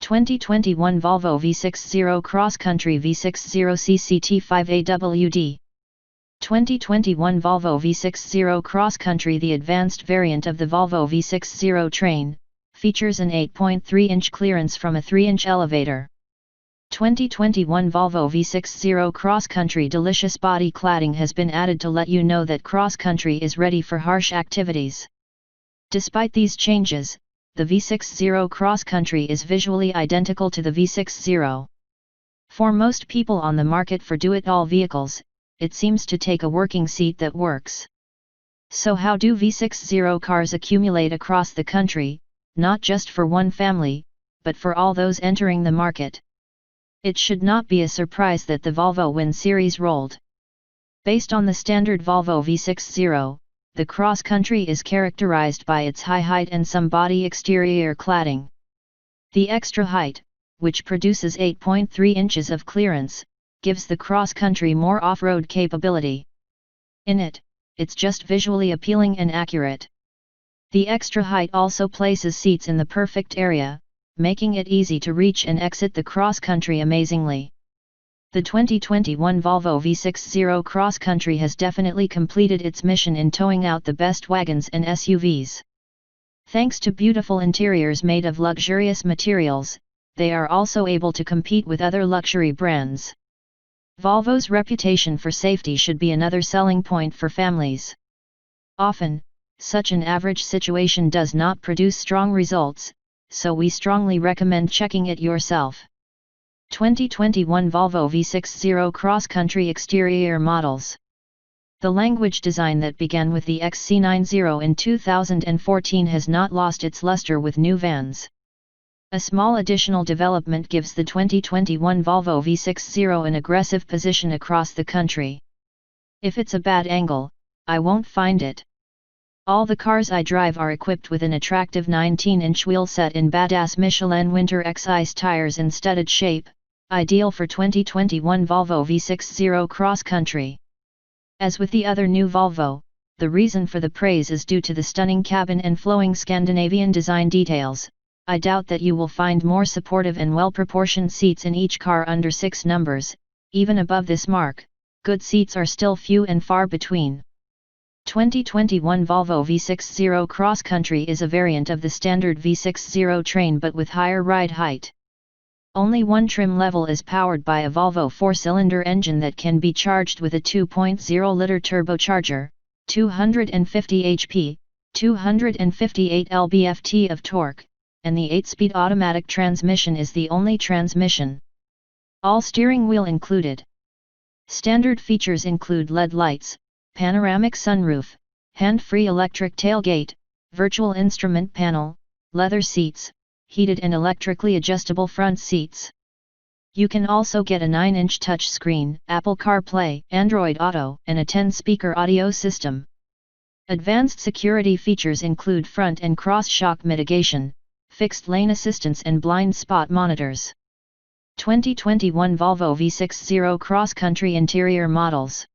2021 Volvo V60 Cross Country V60 CCT5AWD. 2021 Volvo V60 Cross Country. The advanced variant of the Volvo V60 train, features an 8.3-inch clearance from a 3-inch elevator. 2021 Volvo V60 Cross Country. Delicious body cladding has been added to let you know that cross country is ready for harsh activities. Despite these changes, the V60 Cross Country is visually identical to the V60. For most people on the market for do-it-all vehicles, it seems to take a working seat that works. So how do V60 cars accumulate across the country, not just for one family, but for all those entering the market? It should not be a surprise that the Volvo Win series rolled. Based on the standard Volvo V60, the Cross Country is characterized by its high height and some body exterior cladding. The extra height, which produces 8.3 inches of clearance, gives the Cross Country more off-road capability. In it, it's just visually appealing and accurate. The extra height also places seats in the perfect area, making it easy to reach and exit the Cross Country amazingly. The 2021 Volvo V60 Cross Country has definitely completed its mission in towing out the best wagons and SUVs. Thanks to beautiful interiors made of luxurious materials, they are also able to compete with other luxury brands. Volvo's reputation for safety should be another selling point for families. Often, such an average situation does not produce strong results, so we strongly recommend checking it yourself. 2021 Volvo V60 Cross Country exterior models. The language design that began with the XC90 in 2014 has not lost its luster with new vans. A small additional development gives the 2021 Volvo V60 an aggressive position across the country. If it's a bad angle, I won't find it. All the cars I drive are equipped with an attractive 19-inch wheel set in badass Michelin Winter X Ice tires in studded shape, ideal for 2021 Volvo V60 Cross Country. As with the other new Volvo, the reason for the praise is due to the stunning cabin and flowing Scandinavian design details. I doubt that you will find more supportive and well-proportioned seats in each car under 6 numbers. Even above this mark, good seats are still few and far between. 2021 Volvo V60 Cross Country is a variant of the standard V60 train but with higher ride height. Only one trim level is powered by a Volvo 4-cylinder engine that can be charged with a 2.0-liter turbocharger, 250 HP, 258 lb-ft of torque, and the 8-speed automatic transmission is the only transmission. All steering wheel included. Standard features include LED lights, panoramic sunroof, hand-free electric tailgate, virtual instrument panel, leather seats, heated and electrically adjustable front seats. You can also get a 9-inch touchscreen, Apple CarPlay, Android Auto, and a 10-speaker audio system. Advanced security features include front and cross-shock mitigation, fixed lane assistance and blind spot monitors. 2021 Volvo V60 Cross Country interior models.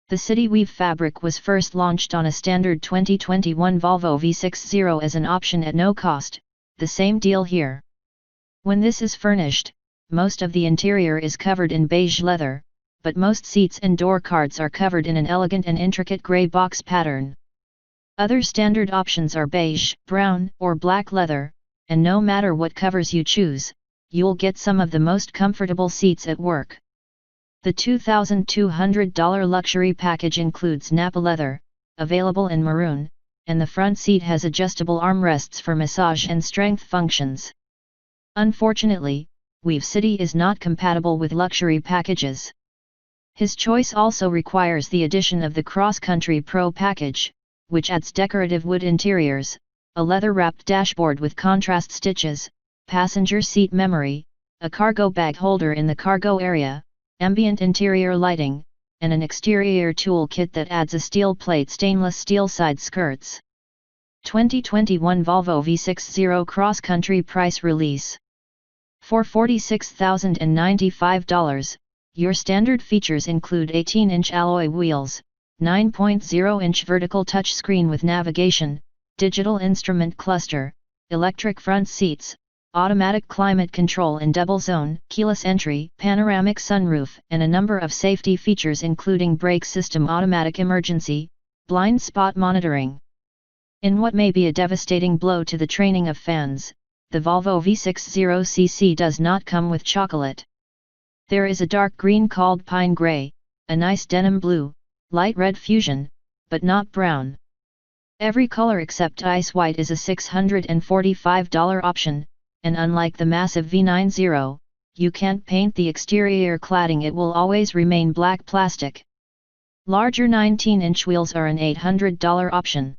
The City Weave fabric was first launched on a standard 2021 Volvo V60 as an option at no cost. The same deal here. When this is furnished, most of the interior is covered in beige leather, but most seats and door cards are covered in an elegant and intricate grey box pattern. Other standard options are beige, brown, or black leather, and no matter what covers you choose, you'll get some of the most comfortable seats at work. The $2,200 luxury package includes Nappa leather, available in maroon, and the front seat has adjustable armrests for massage and strength functions. Unfortunately, Weave City is not compatible with luxury packages. His choice also requires the addition of the Cross Country Pro package, which adds decorative wood interiors, a leather-wrapped dashboard with contrast stitches, passenger seat memory, a cargo bag holder in the cargo area, ambient interior lighting, and an exterior tool kit that adds a steel plate stainless steel side skirts. 2021 Volvo V60 Cross Country price release. For $46,095, your standard features include 18-inch alloy wheels, 9.0-inch vertical touchscreen with navigation, digital instrument cluster, electric front seats, automatic climate control in double zone, keyless entry, panoramic sunroof, and a number of safety features including brake system, automatic emergency, blind spot monitoring. In what may be a devastating blow to the training of fans, the Volvo V60cc does not come with chocolate. There is a dark green called pine grey, a nice denim blue, light red fusion, but not brown. Every color except ice white is a $645 option, and unlike the massive V90, you can't paint the exterior cladding, it will always remain black plastic. Larger 19-inch wheels are an $800 option.